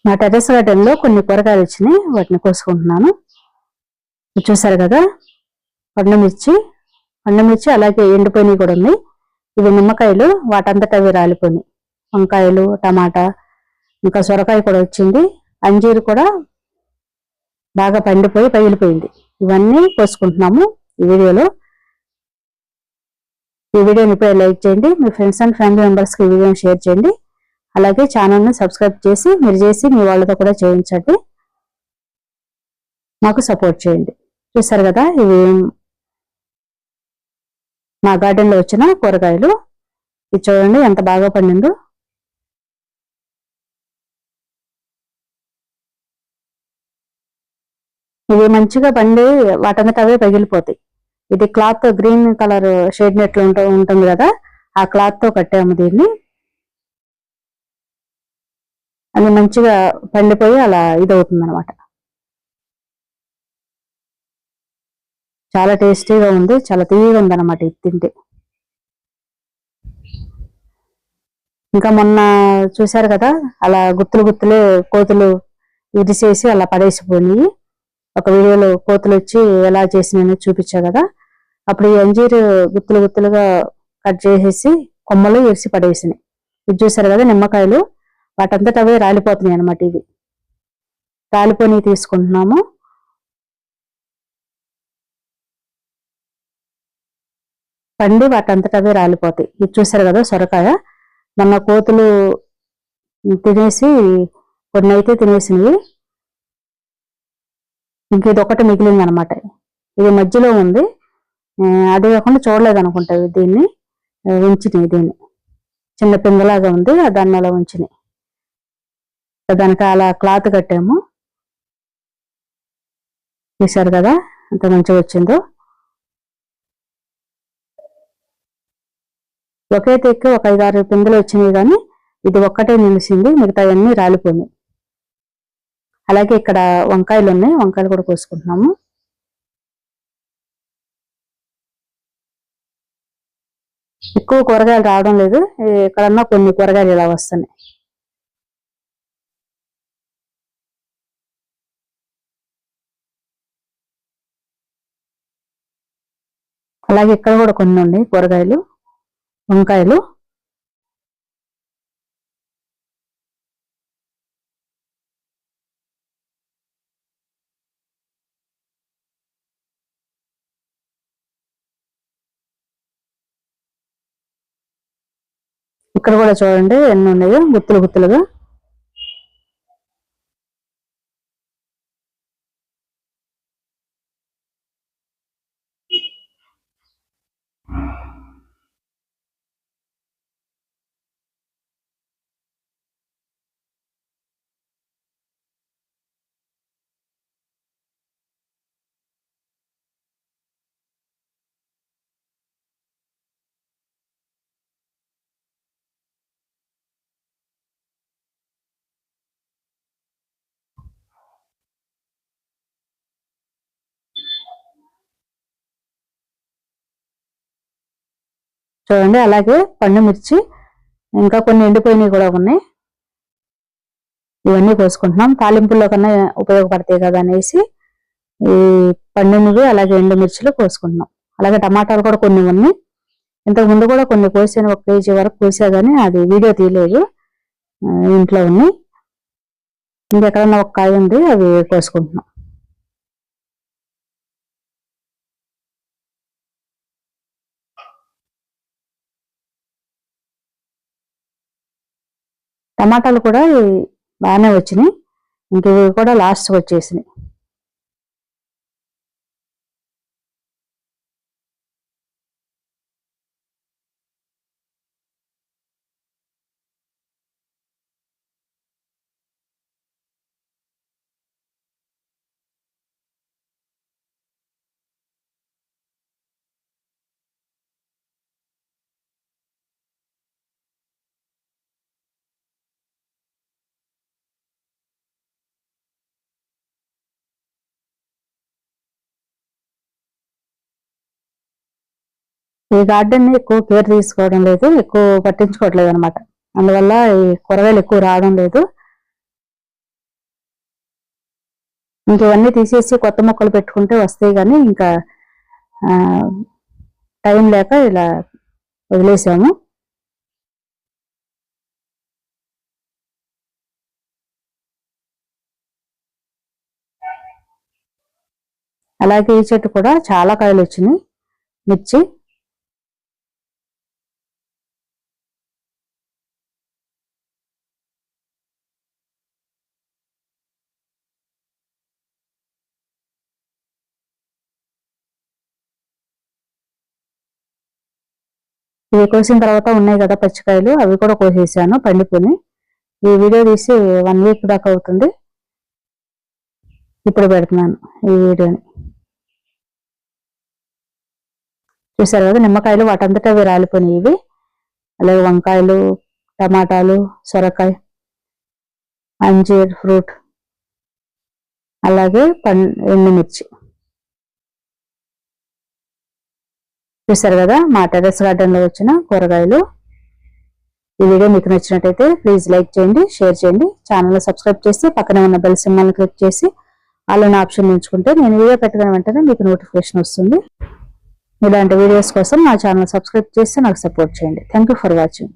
నా terrace garden లో కొన్ని కూరగాయలు వచ్చినాయి, వాటిని కోసుకుంటున్నాను. చూసారు కదా, పండుమిర్చి అలాగే ఎండిపోయినవి కూడా ఉన్నాయి. ఇవి నిమ్మకాయలు, వాటంతట అవి రాలిపోయినాయి. వంకాయలు, టమాటా, ఇంకా సొరకాయ కూడా వచ్చింది. అంజీరు కూడా బాగా పండిపోయి పగిలిపోయింది. ఇవన్నీ కోసుకుంటున్నాము ఈ వీడియోలో. ఈ వీడియోని ఇప్పుడే లైక్ చేయండి, మీ ఫ్రెండ్స్ అండ్ ఫ్యామిలీ మెంబర్స్కి ఈ వీడియోని షేర్ చేయండి. అలాగే ఛానల్ని సబ్స్క్రైబ్ చేసి మీ వాళ్ళతో కూడా చేయించండి, మాకు సపోర్ట్ చేయండి. చూసారు కదా, ఇవి మా గార్డెన్లో వచ్చిన కూరగాయలు. ఇది చూడండి ఎంత బాగా పండిందో. ఇవి మంచిగా పండి వాటంతట అవే పగిలిపోతాయి. ఇది క్లాత్ గ్రీన్ కలర్ షేడ్ నెట్లు ఉంటుంది కదా, ఆ క్లాత్ తో కట్టాము దీన్ని. అది మంచిగా పండిపోయి అలా ఇదవుతుంది అనమాట. చాలా టేస్టీగా ఉంది, చాలా తీయగా ఉంది అనమాట ఇది తింటే. ఇంకా మొన్న చూసారు కదా, అలా గుత్తులే కోతులు ఇరిసేసి అలా పడేసిపోయి, ఒక వీడియోలో కోతులు వచ్చి ఎలా చేసినాయో చూపించా కదా. అప్పుడు ఈ అంజీరు గుత్తులుగా కట్ చేసేసి కొమ్మలు ఇరిసి పడేసినాయి. ఇది చూసారు కదా, నిమ్మకాయలు వాటంతట అవే రాలిపోతున్నాయి అనమాట. ఇవి రాలిపోయి తీసుకుంటున్నాము. పండి వాటంతట అవే రాలిపోతాయి. ఇది చూసారు కదా, సొరకాయ మొన్న కోతులు తినేసి కొన్ని అయితే తినేసినవి. ఇంక ఇది ఒకటి మిగిలింది అనమాట. ఇది మధ్యలో ఉంది, అది కాకుండా చూడలేదు అనుకుంటా. దీన్ని ఉంచినాయి, దీన్ని చిన్న పిందలాగా ఉంది, దాన్ని అలా ఉంచినాయి. దానికి అలా క్లాత్ కట్టాము. చూసారు కదా ఎంత మంచిగా వచ్చిందో. ఒకే తెక్కి ఒక 5-6 పిందెలు వచ్చినాయి, కానీ ఇది ఒక్కటే నిలిచింది, మిగతా అన్నీ రాలిపోయినాయి. అలాగే ఇక్కడ వంకాయలు ఉన్నాయి, వంకాయలు కూడా కోసుకుంటున్నాము. ఎక్కువ కూరగాయలు రావడం లేదు, ఎక్కడన్నా కొన్ని కూరగాయలు ఇలా వస్తున్నాయి. అలాగే ఇక్కడ కూడా కొన్ని ఉన్నాయి కూరగాయలు, వంకాయలు. ఇక్కడ కూడా చూడండి ఎన్ని ఉన్నాయో గుత్తులుగా. చూడండి, అలాగే పండుమిర్చి, ఇంకా కొన్ని ఎండిపోయినవి కూడా ఉన్నాయి. ఇవన్నీ కోసుకుంటున్నాం, తాలింపుల్లో కన్నా ఉపయోగపడతాయి కదా అనేసి ఈ పండుమివి అలాగే ఎండుమిర్చిలు కోసుకుంటున్నాం. అలాగే టమాటాలు కూడా కొన్ని ఉన్నాయి. ఇంతకు ముందు కూడా కొన్ని కోసాను, 1 కేజీ వరకు కోసా, కానీ అది వీడియో తీయలేదు. ఇంట్లో ఉన్నాయి. ఇంకెక్కడన్నా ఒక కాయ ఉంది, అవి కోసుకుంటున్నాం. టమాటాలు కూడా బాగానే వచ్చినాయి, ఇంక ఇవి కూడా లాస్ట్కి వచ్చేసినాయి. ఈ గార్డెన్ ని ఎక్కువ కేర్ తీసుకోవడం లేదు, ఎక్కువ పట్టించుకోవట్లేదు అనమాట. అందువల్ల ఈ కూరగాయలు ఎక్కువ రావడం లేదు. ఇంక ఇవన్నీ తీసేసి కొత్త మొక్కలు పెట్టుకుంటే వస్తాయి, కానీ ఇంకా టైం లేక ఇలా వదిలేసాము. అలాగే ఈ చెట్టు కూడా చాలా కాయలు వచ్చినాయి, మిర్చి. ఇవి కోసిన తర్వాత ఉన్నాయి కదా పచ్చికాయలు, అవి కూడా కోసేసాను పండిపోయి. ఈ వీడియో తీసి 1 వీక్ దాకా అవుతుంది, ఇప్పుడు పెడుతున్నాను ఈ వీడియోని. చూసారు కదా నిమ్మకాయలు వాటంతటా అవి రాలిపోయినాయి ఇవి. అలాగే వంకాయలు, టమాటాలు, సొరకాయ, అంజీర్ ఫ్రూట్, అలాగే ఎండుమిర్చి. చూసారు కదా మా టెర్రస్ గార్డెన్ లో వచ్చిన కూరగాయలు. ఈ వీడియో మీకు నచ్చినట్టయితే ప్లీజ్ లైక్ చేయండి, షేర్ చేయండి. ఛానల్ సబ్స్క్రైబ్ చేసి పక్కనే ఉన్న బెల్ సింబల్ క్లిక్ చేసి ఆల్ అనే ఆప్షన్ ఎంచుకుంటే నేను వీడియో పెట్టిన వెంటనే మీకు నోటిఫికేషన్ వస్తుంది. ఇలాంటి వీడియోస్ కోసం నా ఛానల్ సబ్స్క్రైబ్ చేసి నాకు సపోర్ట్ చేయండి. Thank you for watching.